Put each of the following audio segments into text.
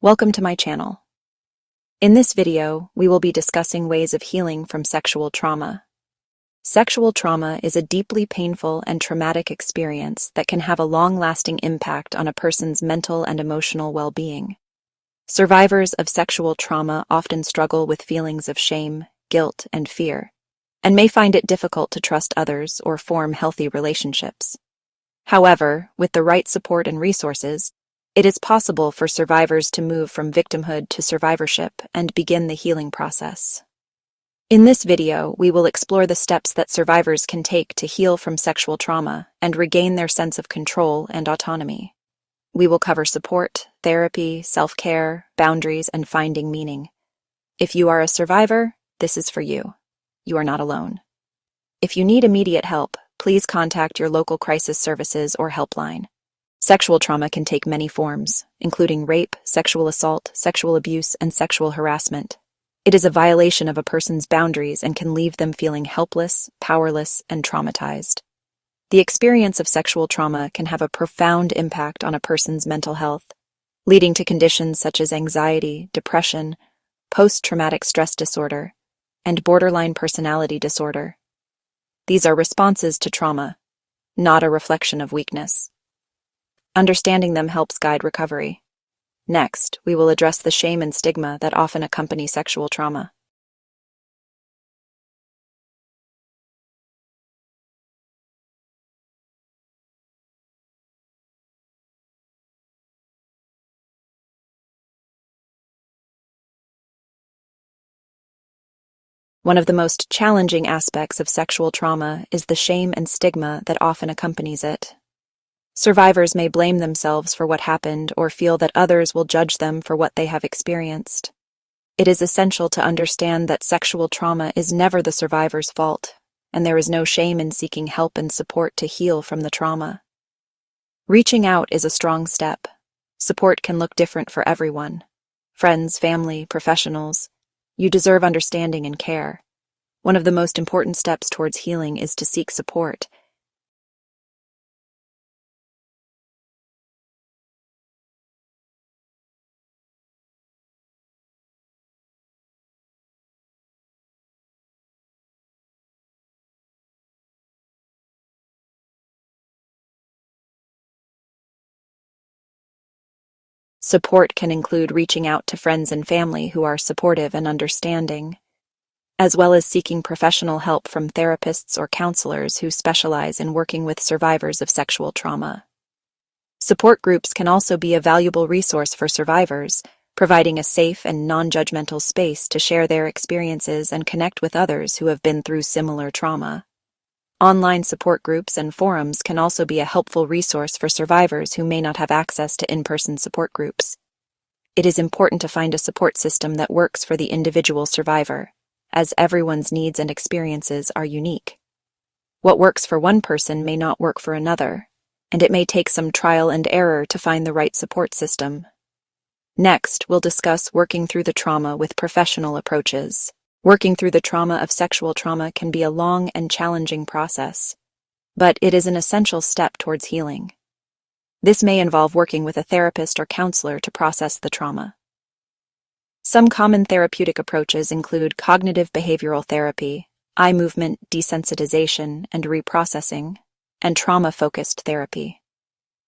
Welcome to my channel. In this video, we will be discussing ways of healing from sexual trauma. Sexual trauma is a deeply painful and traumatic experience that can have a long-lasting impact on a person's mental and emotional well-being. Survivors of sexual trauma often struggle with feelings of shame, guilt, and fear, and may find it difficult to trust others or form healthy relationships. However, with the right support and resources, it is possible for survivors to move from victimhood to survivorship and begin the healing process. In this video, we will explore the steps that survivors can take to heal from sexual trauma and regain their sense of control and autonomy. We will cover support, therapy, self-care, boundaries, and finding meaning. If you are a survivor, this is for you. You are not alone. If you need immediate help, please contact your local crisis services or helpline. Sexual trauma can take many forms, including rape, sexual assault, sexual abuse, and sexual harassment. It is a violation of a person's boundaries and can leave them feeling helpless, powerless, and traumatized. The experience of sexual trauma can have a profound impact on a person's mental health, leading to conditions such as anxiety, depression, post-traumatic stress disorder, and borderline personality disorder. These are responses to trauma, not a reflection of weakness. Understanding them helps guide recovery. Next, we will address the shame and stigma that often accompany sexual trauma. One of the most challenging aspects of sexual trauma is the shame and stigma that often accompanies it. Survivors may blame themselves for what happened or feel that others will judge them for what they have experienced. It is essential to understand that sexual trauma is never the survivor's fault, and there is no shame in seeking help and support to heal from the trauma. Reaching out is a strong step. Support can look different for everyone. Friends, family, professionals. You deserve understanding and care. One of the most important steps towards healing is to seek support. Support can include reaching out to friends and family who are supportive and understanding, as well as seeking professional help from therapists or counselors who specialize in working with survivors of sexual trauma. Support groups can also be a valuable resource for survivors, providing a safe and non-judgmental space to share their experiences and connect with others who have been through similar trauma. Online support groups and forums can also be a helpful resource for survivors who may not have access to in-person support groups. It is important to find a support system that works for the individual survivor, as everyone's needs and experiences are unique. What works for one person may not work for another, and it may take some trial and error to find the right support system. Next, we'll discuss working through the trauma with professional approaches. Working through the trauma of sexual trauma can be a long and challenging process, but it is an essential step towards healing. This may involve working with a therapist or counselor to process the trauma. Some common therapeutic approaches include cognitive behavioral therapy, eye movement desensitization and reprocessing, and trauma-focused therapy.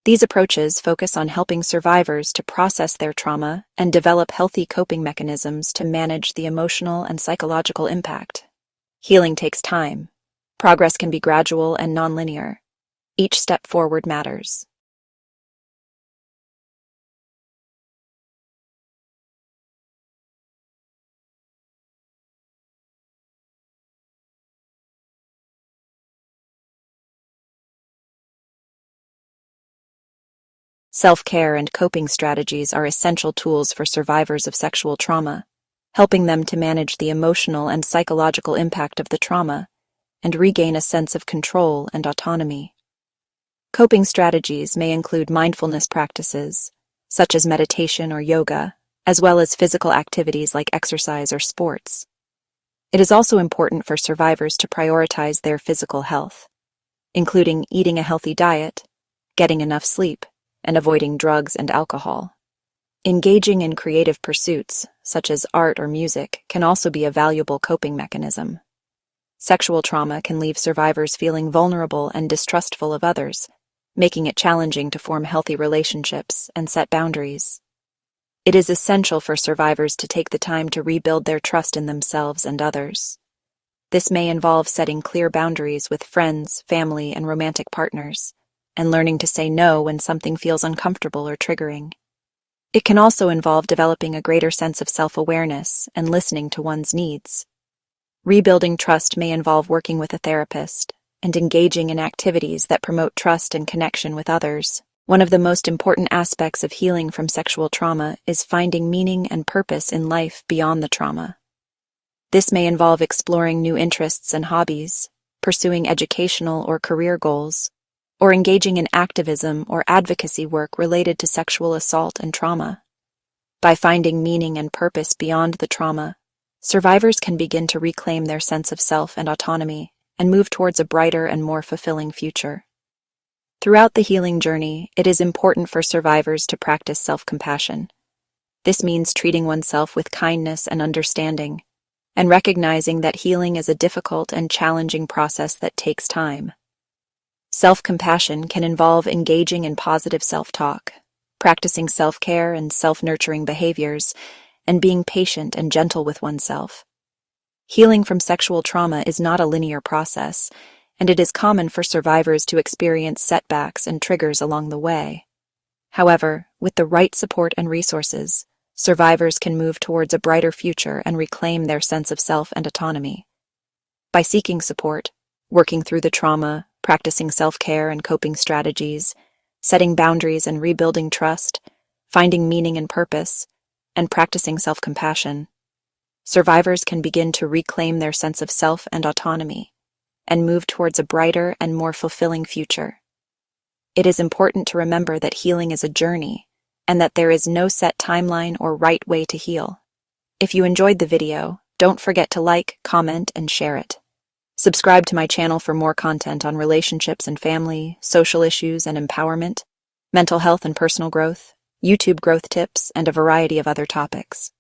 These approaches focus on helping survivors to process their trauma and develop healthy coping mechanisms to manage the emotional and psychological impact. Healing takes time. Progress can be gradual and nonlinear. Each step forward matters. Self-care and coping strategies are essential tools for survivors of sexual trauma, helping them to manage the emotional and psychological impact of the trauma and regain a sense of control and autonomy. Coping strategies may include mindfulness practices, such as meditation or yoga, as well as physical activities like exercise or sports. It is also important for survivors to prioritize their physical health, including eating a healthy diet, getting enough sleep, and avoiding drugs and alcohol. Engaging in creative pursuits, such as art or music, can also be a valuable coping mechanism. Sexual trauma can leave survivors feeling vulnerable and distrustful of others, making it challenging to form healthy relationships and set boundaries. It is essential for survivors to take the time to rebuild their trust in themselves and others. This may involve setting clear boundaries with friends, family, and romantic partners, and learning to say no when something feels uncomfortable or triggering. It can also involve developing a greater sense of self-awareness and listening to one's needs. Rebuilding trust may involve working with a therapist and engaging in activities that promote trust and connection with others. One of the most important aspects of healing from sexual trauma is finding meaning and purpose in life beyond the trauma. This may involve exploring new interests and hobbies, pursuing educational or career goals, or engaging in activism or advocacy work related to sexual assault and trauma. By finding meaning and purpose beyond the trauma, survivors can begin to reclaim their sense of self and autonomy and move towards a brighter and more fulfilling future. Throughout the healing journey, it is important for survivors to practice self-compassion. This means treating oneself with kindness and understanding, and recognizing that healing is a difficult and challenging process that takes time. Self-compassion can involve engaging in positive self-talk, practicing self-care and self-nurturing behaviors, and being patient and gentle with oneself. Healing from sexual trauma is not a linear process, and it is common for survivors to experience setbacks and triggers along the way. However, with the right support and resources, survivors can move towards a brighter future and reclaim their sense of self and autonomy. By seeking support, working through the trauma, practicing self-care and coping strategies, setting boundaries and rebuilding trust, finding meaning and purpose, and practicing self-compassion, survivors can begin to reclaim their sense of self and autonomy and move towards a brighter and more fulfilling future. It is important to remember that healing is a journey and that there is no set timeline or right way to heal. If you enjoyed the video, don't forget to like, comment, and share it. Subscribe to my channel for more content on relationships and family, social issues and empowerment, mental health and personal growth, YouTube growth tips, and a variety of other topics.